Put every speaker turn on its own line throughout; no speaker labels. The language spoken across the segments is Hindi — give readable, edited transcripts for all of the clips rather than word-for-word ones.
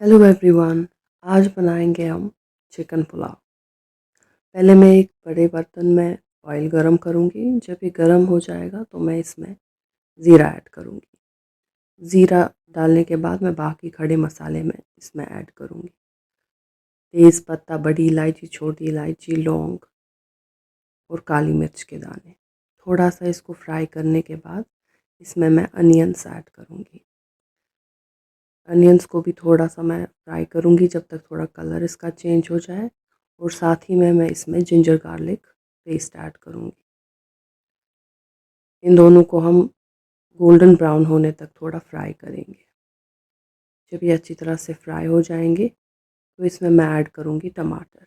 Hello everyone. आज बनाएंगे हम चिकन पुलाव। पहले मैं एक बड़े बर्तन में ऑयल गरम करूंगी। जब ये गरम हो जाएगा तो मैं इसमें ज़ीरा ऐड करूंगी। ज़ीरा डालने के बाद मैं बाकी खड़े मसाले में इसमें ऐड करूंगी। तेज़ पत्ता, बड़ी इलायची, छोटी इलायची, लौंग और काली मिर्च के दाने। थोड़ा सा इसको फ्राई करने के बाद इसमें मैं अनियंस ऐड करूंगी। अनियंस को भी थोड़ा सा मैं फ्राई करूंगी जब तक थोड़ा कलर इसका चेंज हो जाए। और साथ ही में मैं इसमें जिंजर गार्लिक पेस्ट ऐड करूंगी। इन दोनों को हम गोल्डन ब्राउन होने तक थोड़ा फ्राई करेंगे। जब ये अच्छी तरह से फ्राई हो जाएंगे तो इसमें मैं ऐड करूंगी टमाटर।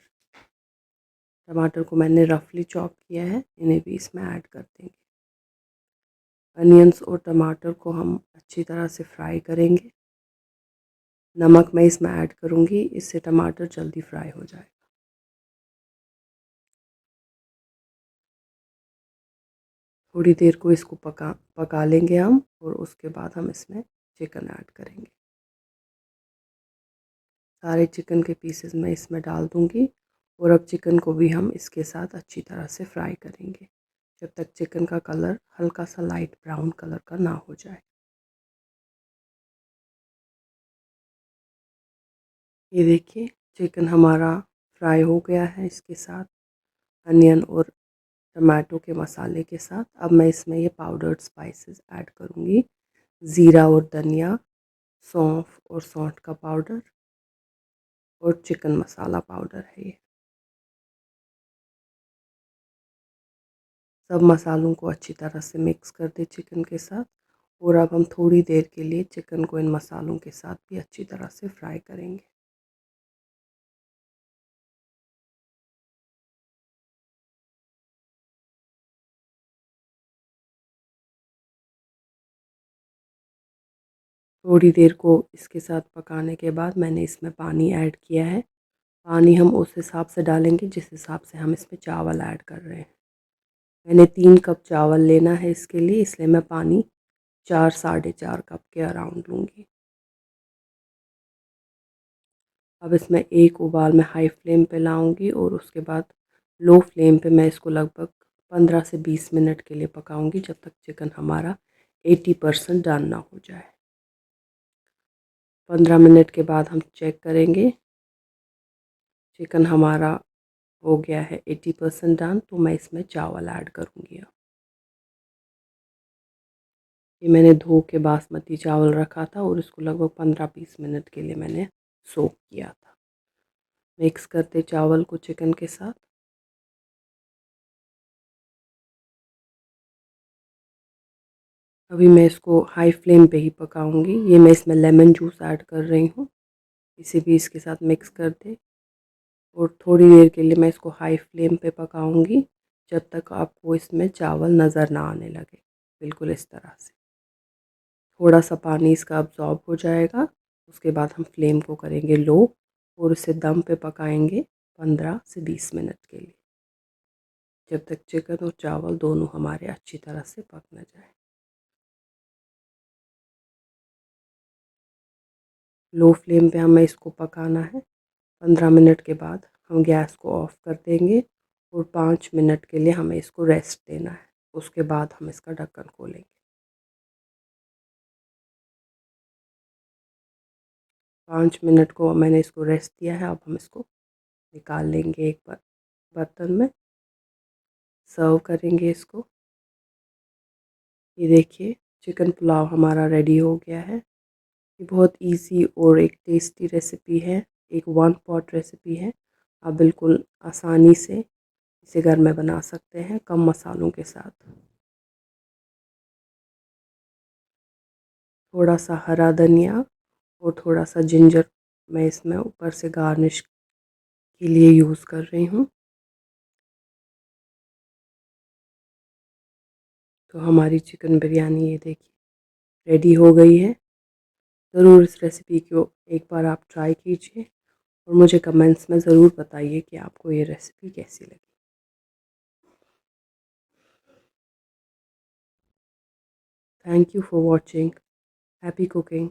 टमाटर को मैंने रफली चॉप किया है, इन्हें भी इसमें ऐड कर देंगे। अनियंस और टमाटर को हम अच्छी तरह से फ्राई करेंगे। नमक मैं इसमें ऐड करूंगी, इससे टमाटर जल्दी फ्राई हो जाएगा। थोड़ी देर को इसको पका लेंगे हम और उसके बाद हम इसमें चिकन ऐड करेंगे। सारे चिकन के पीसेस मैं इसमें डाल दूंगी और अब चिकन को भी हम इसके साथ अच्छी तरह से फ्राई करेंगे जब तक चिकन का कलर हल्का सा लाइट ब्राउन कलर का ना हो जाए। ये देखिए चिकन हमारा फ्राई हो गया है इसके साथ अनियन और टमाटो के मसाले के साथ। अब मैं इसमें ये पाउडर्ड स्पाइसेस ऐड करूँगी। ज़ीरा और धनिया, सौंफ और सौंठ का पाउडर और चिकन मसाला पाउडर है ये। सब मसालों को अच्छी तरह से मिक्स कर दे चिकन के साथ। और अब हम थोड़ी देर के लिए चिकन को इन मसालों के साथ भी अच्छी तरह से फ्राई करेंगे। थोड़ी देर को इसके साथ पकाने के बाद मैंने इसमें पानी ऐड किया है। पानी हम उस हिसाब से डालेंगे जिस हिसाब से हम इसमें चावल ऐड कर रहे हैं। मैंने 3 कप चावल लेना है इसके लिए, इसलिए मैं पानी 4-4.5 कप के अराउंड लूँगी। अब इसमें एक उबाल मैं हाई फ्लेम पे लाऊंगी और उसके बाद लो फ्लेम पे मैं इसको लगभग 15 से 20 मिनट के लिए पकाऊंगी जब तक चिकन हमारा 80% डन ना हो जाए। 15 मिनट के बाद हम चेक करेंगे। चिकन हमारा हो गया है 80% डन, तो मैं इसमें चावल ऐड करूँगी। अब ये मैंने धो के बासमती चावल रखा था और इसको लगभग 15-20 मिनट के लिए मैंने सोक किया था। मिक्स करते चावल को चिकन के साथ। अभी मैं इसको हाई फ्लेम पे ही पकाऊंगी। ये मैं इसमें लेमन जूस ऐड कर रही हूँ, इसे भी इसके साथ मिक्स कर दे और थोड़ी देर के लिए मैं इसको हाई फ्लेम पे पकाऊंगी जब तक आपको इसमें चावल नज़र ना आने लगे। बिल्कुल इस तरह से थोड़ा सा पानी इसका अब्जॉर्ब हो जाएगा। उसके बाद हम फ्लेम को करेंगे लो और उसे दम पे पकाएंगे 15 से 20 मिनट के लिए, जब तक चिकन और चावल दोनों हमारे अच्छी तरह से पक न जाए। लो फ्लेम पे हमें इसको पकाना है। 15 मिनट के बाद हम गैस को ऑफ कर देंगे और 5 मिनट के लिए हमें इसको रेस्ट देना है। उसके बाद हम इसका ढक्कन खोलेंगे। 5 मिनट को मैंने इसको रेस्ट दिया है। अब हम इसको निकाल लेंगे एक बर्तन में, सर्व करेंगे इसको। ये देखिए चिकन पुलाव हमारा रेडी हो गया है। ये बहुत इजी और एक टेस्टी रेसिपी है, एक वन पॉट रेसिपी है। आप बिल्कुल आसानी से इसे घर में बना सकते हैं कम मसालों के साथ। थोड़ा सा हरा धनिया और थोड़ा सा जिंजर मैं इसमें ऊपर से गार्निश के लिए यूज़ कर रही हूँ। तो हमारी चिकन बिरयानी ये देखिए रेडी हो गई है। ज़रूर इस रेसिपी को एक बार आप ट्राई कीजिए और मुझे कमेंट्स में ज़रूर बताइए कि आपको ये रेसिपी कैसी लगी। Thank you for watching. Happy cooking.